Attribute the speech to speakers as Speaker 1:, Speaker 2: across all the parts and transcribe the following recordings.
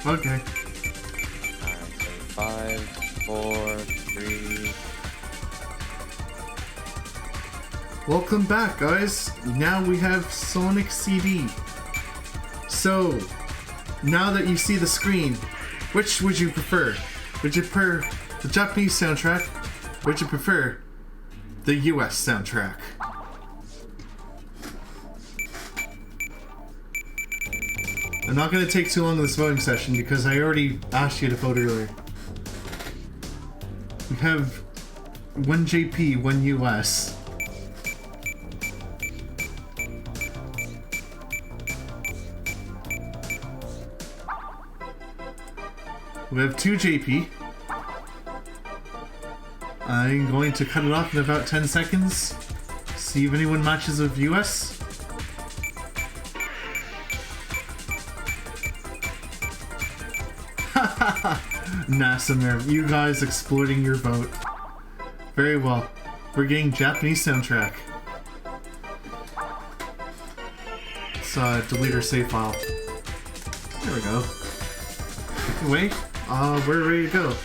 Speaker 1: Okay.
Speaker 2: Alright, so 5, 4, 3.
Speaker 1: Welcome back, guys. Now we have Sonic CD. So, now that you see the screen, which would you prefer? Would you prefer the Japanese soundtrack? Would you prefer the US soundtrack? I'm not going to take too long in this voting session because I already asked you to vote earlier. We have 1 JP, 1 US. We have 2 JP. I'm going to cut it off in about 10 seconds. See if anyone matches with US. NASA, you guys exploiting your vote. Very well. We're getting Japanese soundtrack. Let's delete our save file. There we go. Wait. We're ready to go.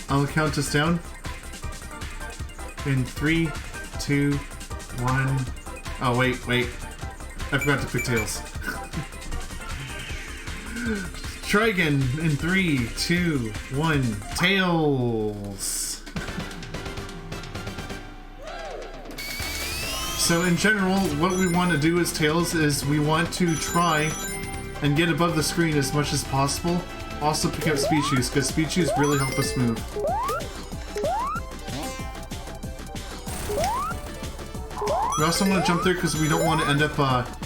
Speaker 1: I'll count us down. In 3, 2, 1. Oh, wait. I forgot to pick Tails. Try again. In 3, 2, 1. Tails! So in general, what we want to do as Tails is we want to try and get above the screen as much as possible. Also pick up speed shoes, because speed shoes really help us move. We also want to jump there because we don't want to end up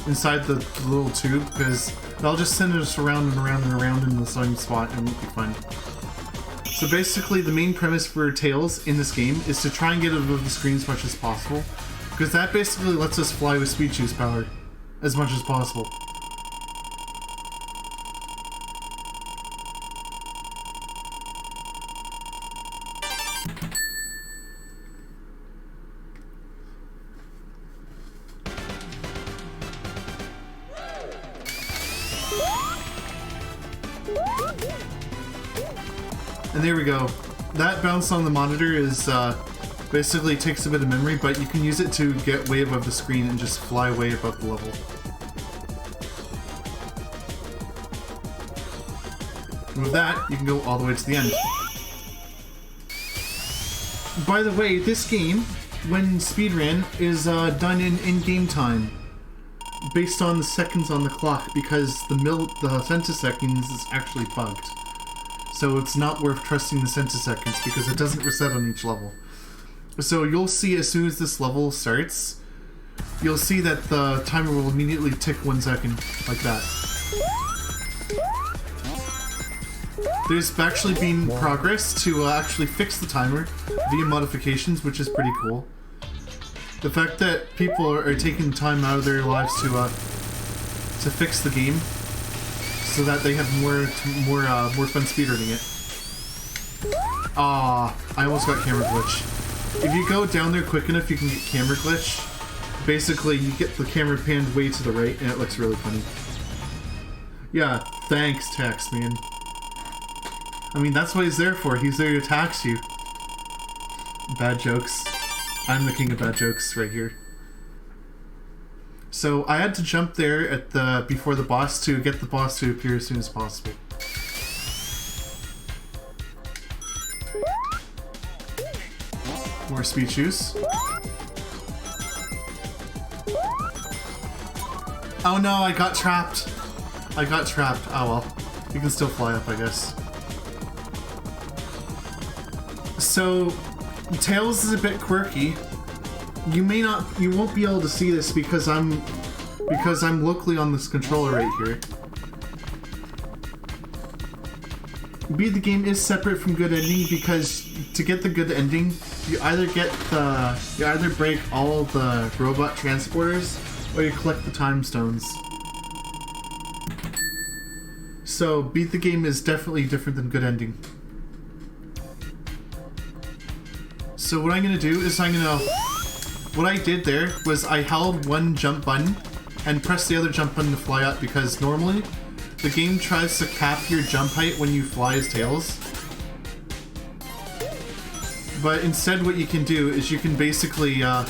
Speaker 1: inside the little tube, because they'll just send us around and around and around in the same spot and it'll be fun. So basically the main premise for Tails in this game is to try and get above the screen as much as possible, because that basically lets us fly with speed shoes power as much as possible. And there we go. That bounce on the monitor is basically takes a bit of memory, but you can use it to get way above the screen and just fly way above the level. And with that, you can go all the way to the end. By the way, this game, when speedrun, is done in in-game time, based on the seconds on the clock, because the centiseconds is actually bugged. So it's not worth trusting the centiseconds because it doesn't reset on each level. So you'll see as soon as this level starts, you'll see that the timer will immediately tick 1 second, like that. There's actually been progress to actually fix the timer via modifications, which is pretty cool. The fact that people are taking time out of their lives to fix the game, so that they have more fun speedrunning it. I almost got camera glitch. If you go down there quick enough, you can get camera glitch. Basically, you get the camera panned way to the right, and it looks really funny. Yeah, thanks, Tax Man. I mean, that's what he's there for. He's there to tax you. Bad jokes. I'm the king of bad jokes right here. So I had to jump there at before the boss to get the boss to appear as soon as possible. More speed shoes. Oh no, I got trapped. Oh well. You can still fly up, I guess. So Tails is a bit quirky. You won't be able to see this because I'm locally on this controller right here. Beat the game is separate from good ending because to get the good ending, you either break all the robot transporters or you collect the time stones. So beat the game is definitely different than good ending. So what I'm gonna do is what I did there was I held one jump button and pressed the other jump button to fly up, because normally the game tries to cap your jump height when you fly as Tails. But instead what you can do is you can basically use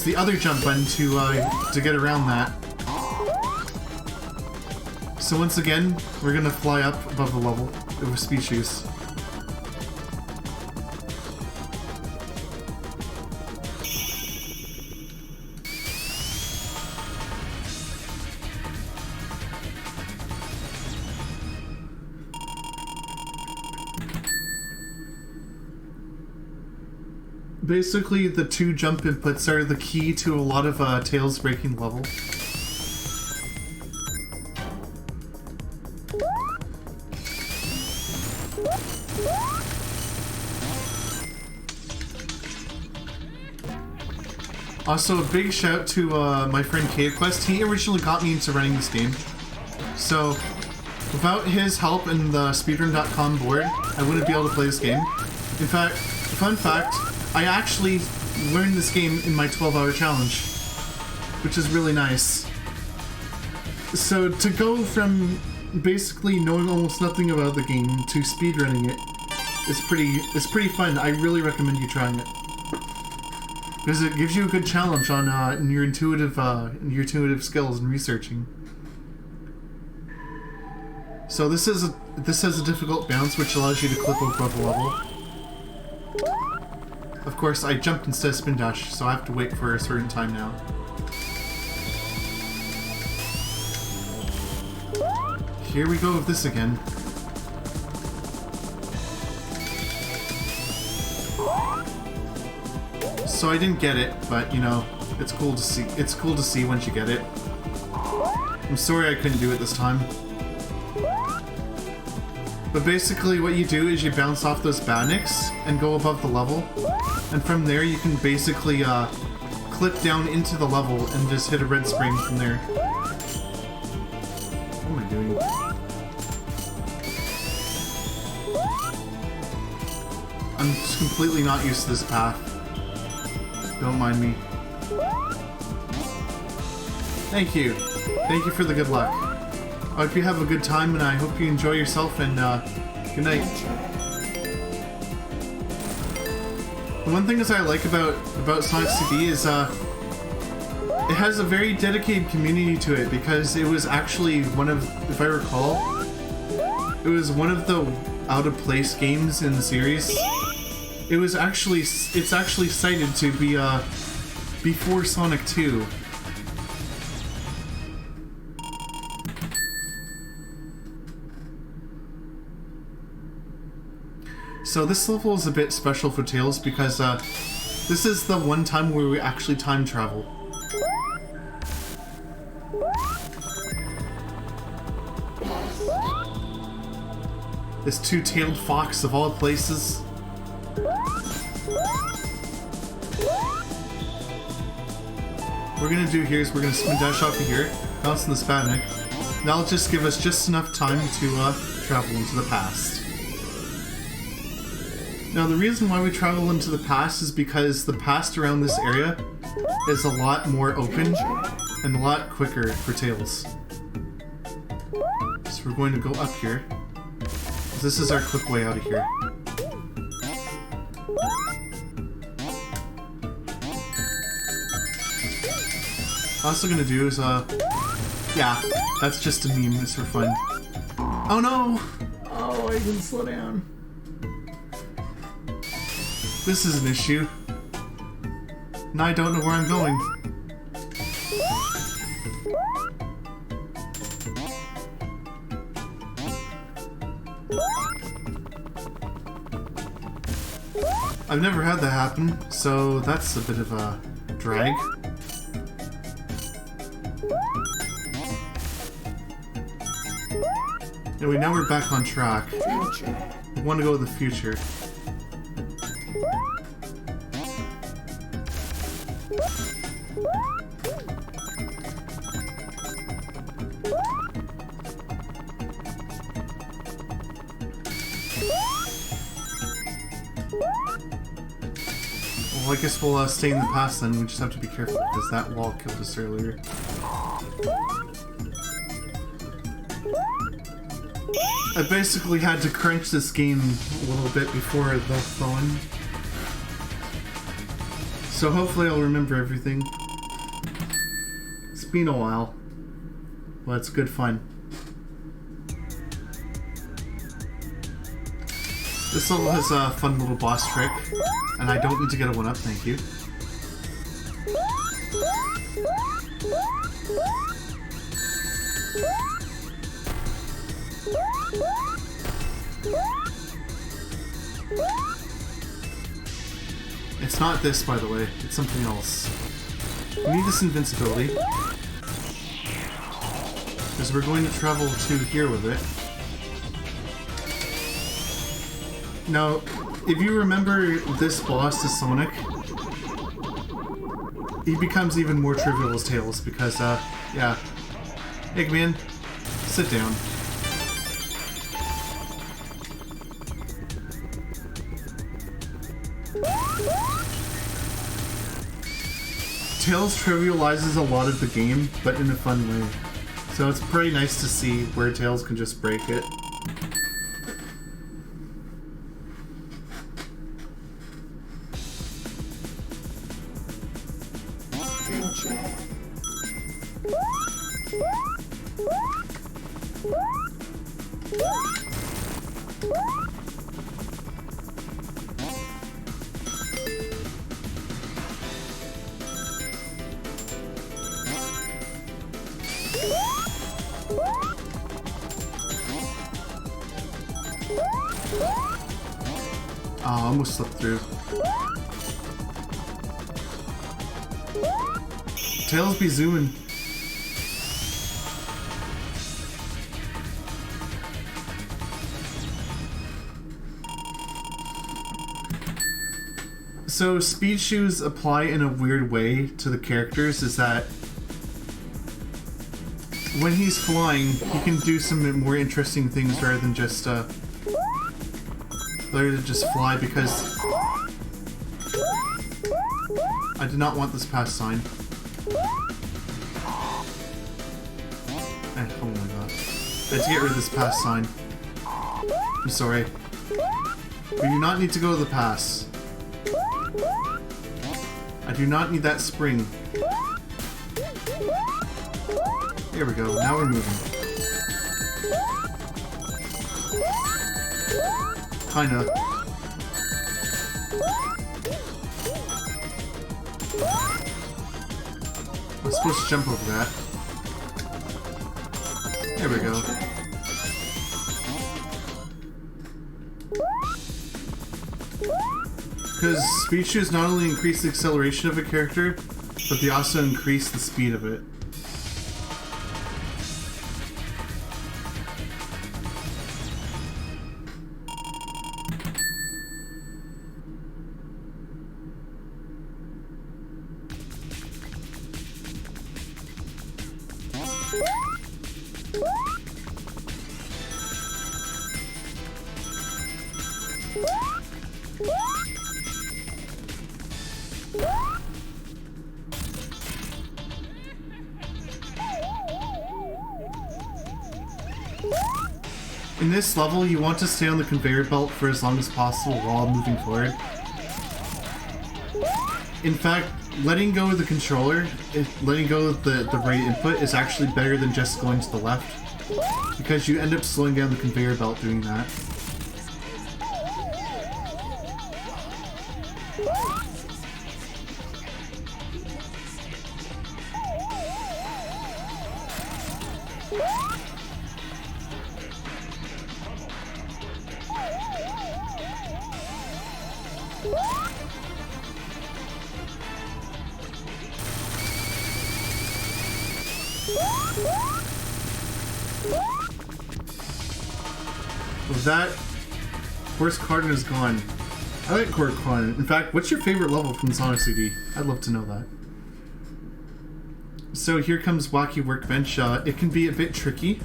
Speaker 1: the other jump button to get around that. So once again, we're gonna fly up above the level of species. Basically, the two jump inputs are the key to a lot of Tails breaking level. Also, a big shout to my friend KQuest. He originally got me into running this game. So, without his help and the speedrun.com board, I wouldn't be able to play this game. In fact, fun fact, I actually learned this game in my 12-hour challenge, which is really nice. So to go from basically knowing almost nothing about the game to speedrunning it is pretty fun. I really recommend you trying it because it gives you a good challenge on in your intuitive skills and researching. So this has a difficult bounce which allows you to clip above the level. Of course, I jumped instead of spin dash, so I have to wait for a certain time now. Here we go with this again. So I didn't get it, but you know, it's cool to see. It's cool to see once you get it. I'm sorry I couldn't do it this time. But basically what you do is you bounce off those badniks and go above the level. And from there you can basically clip down into the level and just hit a red spring from there. What am I doing? I'm just completely not used to this path. Don't mind me. Thank you. Thank you for the good luck. I hope you have a good time, and I hope you enjoy yourself, and good night. The one thing I like about Sonic CD is it has a very dedicated community to it, because it was actually one of, if I recall, it was one of the out-of-place games in the series. It's actually cited to be before Sonic 2. So this level is a bit special for Tails because this is the one time where we actually time travel. This two-tailed fox of all places. What we're gonna do here is we're gonna spin dash off of here, bounce in the Spatnik. That'll just give us just enough time to travel into the past. Now the reason why we travel into the past is because the past around this area is a lot more open and a lot quicker for Tails. So we're going to go up here. This is our quick way out of here. What I'm also gonna do is, yeah, that's just a meme, it's for fun. Oh no! Oh, I didn't slow down. This is an issue. Now I don't know where I'm going. I've never had that happen, so that's a bit of a drag. Anyway, now we're back on track. We want to go to the future. Well, I guess we'll stay in the past then. We just have to be careful because that wall killed us earlier. I basically had to crunch this game a little bit before the phone. So hopefully I'll remember everything. It's been a while. But it's good fun. This level has a fun little boss trick. And I don't need to get a 1-up, thank you. It's not this, by the way. It's something else. We need this invincibility. Because we're going to travel to here with it. Now, if you remember this boss, the Sonic, he becomes even more trivial as Tails because, yeah. Eggman, sit down. Tails trivializes a lot of the game, but in a fun way. So it's pretty nice to see where Tails can just break it. Oh, I almost slipped through. Tails be zooming. So speed shoes apply in a weird way to the characters is that when he's flying, he can do some more interesting things rather than just fly because I did not want this pass sign. Oh my god. I had to get rid of this pass sign. I'm sorry. We do not need to go to the pass. I do not need that spring. Here we go, now we're moving. Kinda. I'm supposed to jump over that. There we go. Because speed shoes not only increase the acceleration of a character, but they also increase the speed of it. In this level, you want to stay on the conveyor belt for as long as possible while moving forward. In fact, letting go of the controller, letting go of the right input is actually better than just going to the left, because you end up slowing down the conveyor belt doing that. With that, Course Cardin is gone. I like Course Cardin. In fact, what's your favorite level from the Sonic CD? I'd love to know that. So here comes Wacky Workbench. It can be a bit tricky.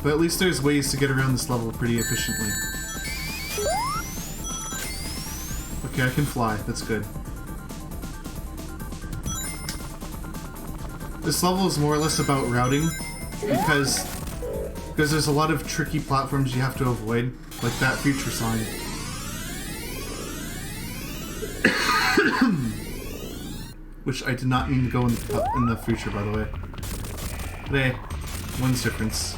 Speaker 1: But at least there's ways to get around this level pretty efficiently. Okay, I can fly. That's good. This level is more or less about routing because there's a lot of tricky platforms you have to avoid, like that future sign. Which I did not mean to go in the future, by the way. But hey, one's difference.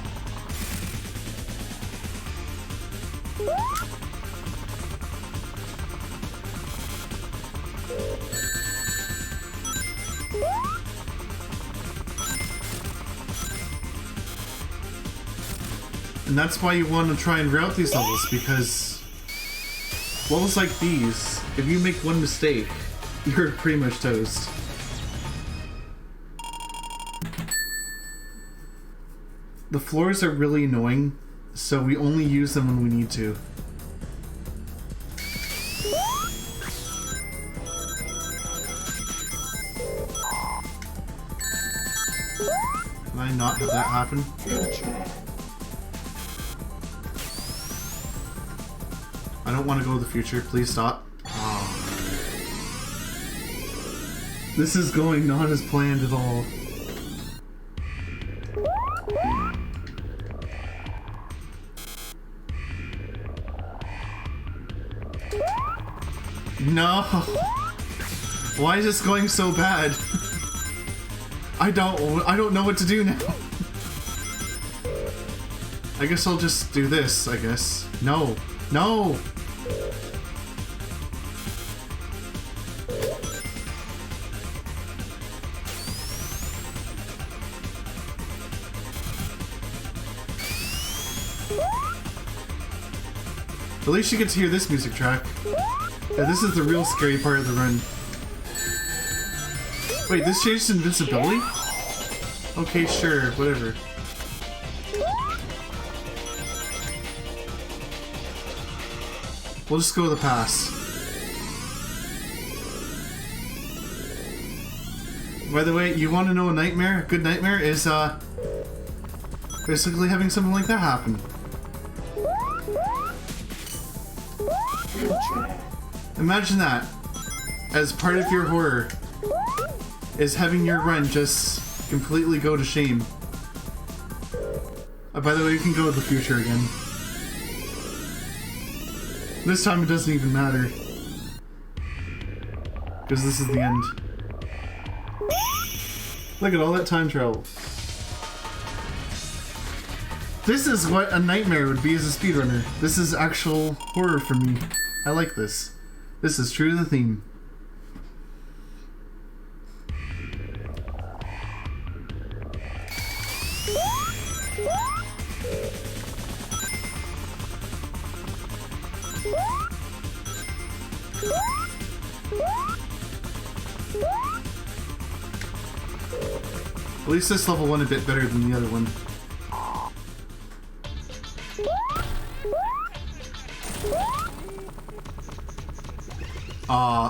Speaker 1: And that's why you want to try and route these levels, because levels like these, if you make one mistake, you're pretty much toast. The floors are really annoying, so we only use them when we need to. Can I not have that happen? I don't want to go to the future. Please stop. Oh. This is going not as planned at all. No! Why is this going so bad? I don't know what to do now. I guess I'll just do this, I guess. No! No! At least you get to hear this music track. Yeah, this is the real scary part of the run. Wait, this changed invincibility? Okay, sure, whatever. We'll just go with the pass. By the way, you want to know a nightmare? A good nightmare is, basically having something like that happen. Imagine that, as part of your horror, is having your run just completely go to shame. By the way, you can go to the future again. This time it doesn't even matter. Because this is the end. Look at all that time travel. This is what a nightmare would be as a speedrunner. This is actual horror for me. I like this. This is true to the theme. At least this level went a bit better than the other one.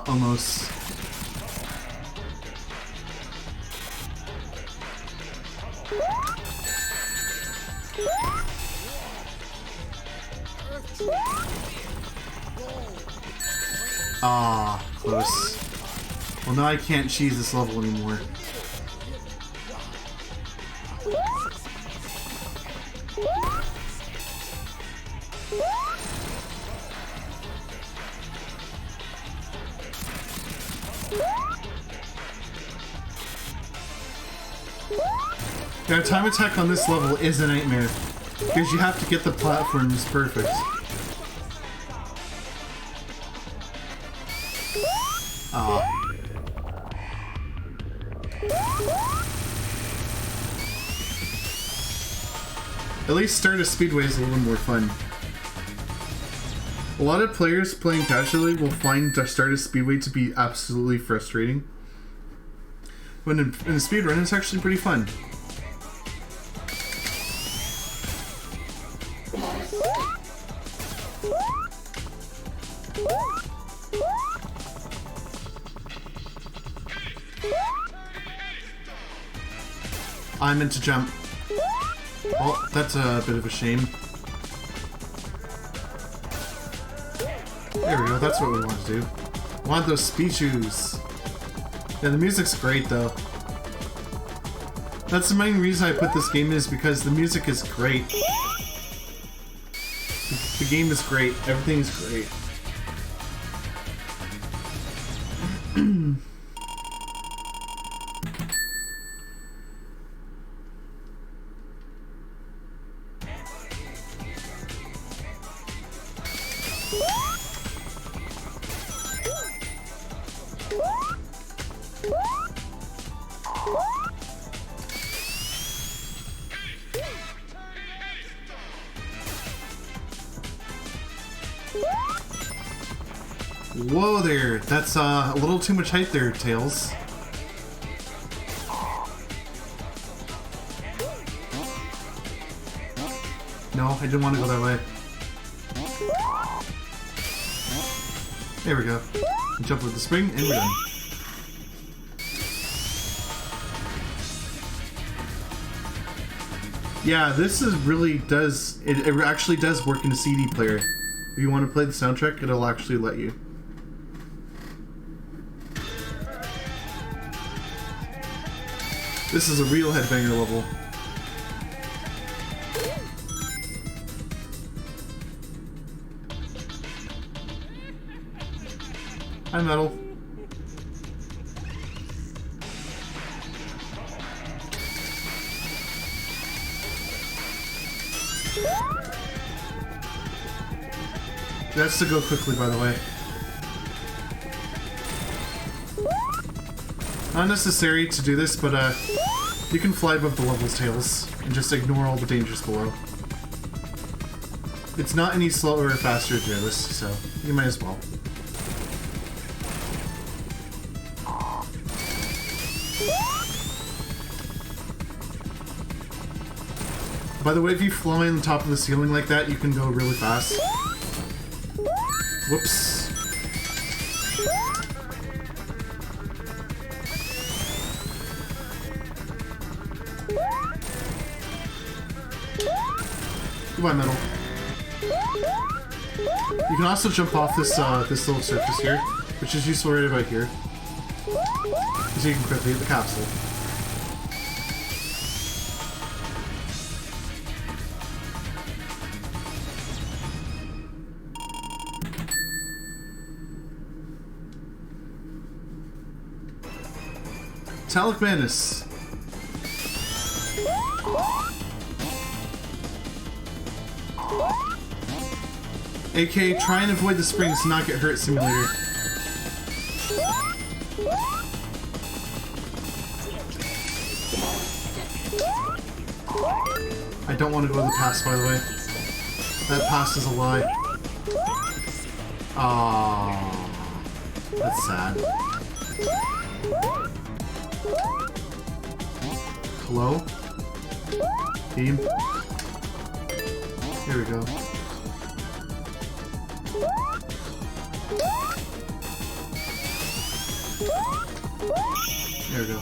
Speaker 1: Almost. Close. Well, now I can't cheese this level anymore. Yeah, time attack on this level is a nightmare, because you have to get the platforms perfect. At least Stardust Speedway is a little more fun. A lot of players playing casually will find Stardust Speedway to be absolutely frustrating. When in a speedrun, it's actually pretty fun. I meant to jump. Oh, that's a bit of a shame. There we go, that's what we want to do. I want those speed shoes. Yeah, the music's great though. That's the main reason I put this game is because the music is great. The game is great. Everything's great. Whoa there, that's a little too much height there, Tails. No, I didn't want to go that way. There we go. Jump with the spring, and we're done. Yeah, this is really does, it actually does work in a CD player. If you want to play the soundtrack, it'll actually let you. This is a real headbanger level. Hi, Metal. That's to go quickly, by the way. Not necessary to do this, but you can fly above the level's tails and just ignore all the dangers below. It's not any slower or faster to do this, so you might as well. By the way, if you fly on the top of the ceiling like that, you can go really fast. Whoops. Goodbye, Metal. You can also jump off this this little surface here, which is useful right about here. So you can quickly hit the capsule. Metallic Madness. AK, try and avoid the springs to not get hurt, simulator. I don't want to go to the pass, by the way. That pass is a lie. Aww. That's sad. Hello? Team? Here we go. There we go.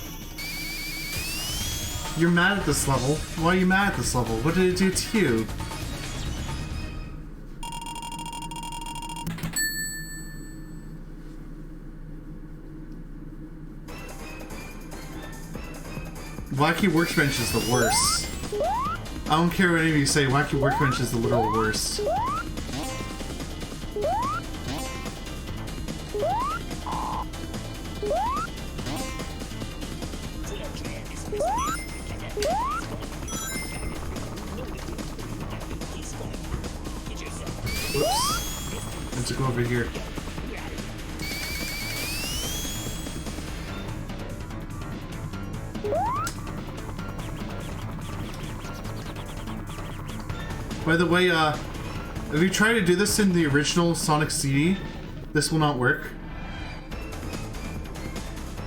Speaker 1: You're mad at this level? Why are you mad at this level? What did it do to you? Wacky Workbench is the worst. I don't care what any of you say, Wacky Workbench is the literal worst. Whoops. Let's go over here. By the way, if you try to do this in the original Sonic CD, this will not work.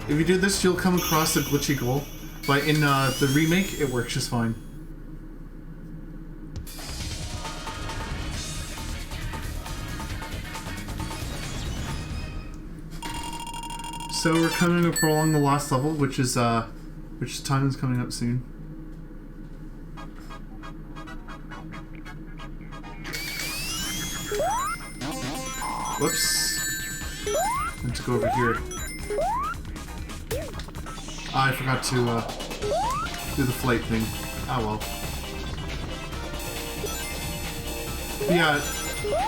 Speaker 1: If you do this, you'll come across a glitchy goal, but in the remake, it works just fine. So we're coming up along the last level, which is which time is coming up soon. Whoops. Let's go over here. I forgot to do the flight thing. Oh well. Yeah,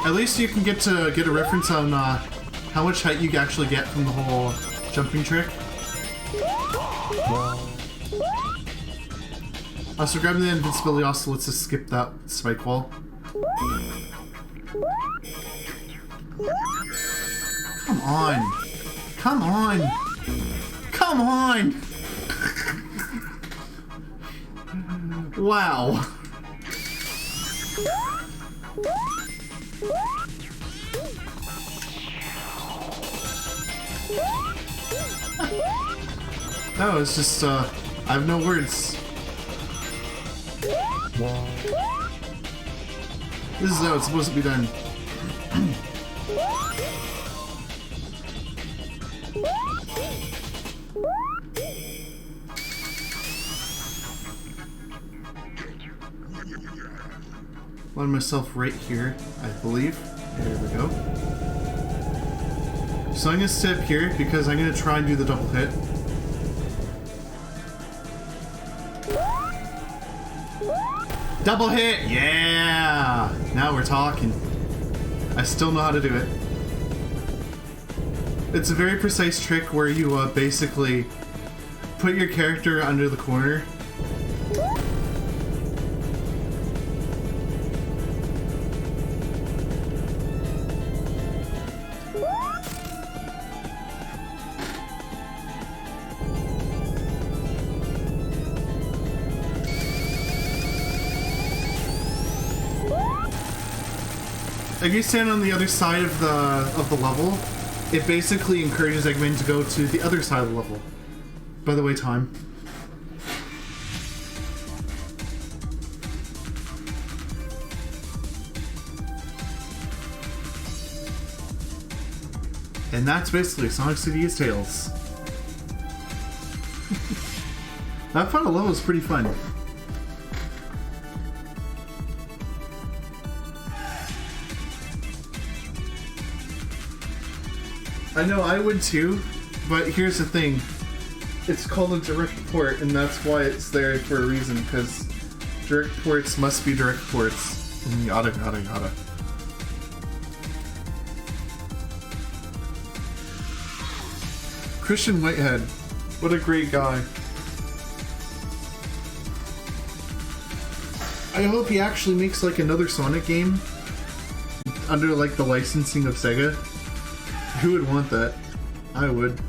Speaker 1: at least you can get a reference on how much height you actually get from the whole jumping trick. So grabbing the invincibility also lets us skip that spike wall. Come on! Come on! Come on! Wow! No, it's just, I have no words. This is how it's supposed to be done. Line myself right here, I believe. There we go. So I'm gonna step here because I'm gonna try and do the double hit. Double hit! Yeah! Now we're talking. I still know how to do it. It's a very precise trick where you basically put your character under the corner. If you stand on the other side of the level, it basically encourages Eggman to go to the other side of the level. By the way, time. And that's basically Sonic City's Tails. That part of the level is pretty fun. I know, I would too, but here's the thing. It's called a direct port, and that's why it's there for a reason, because direct ports must be direct ports. And yada yada yada. Christian Whitehead. What a great guy. I hope he actually makes like another Sonic game under like the licensing of Sega. Who would want that? I would.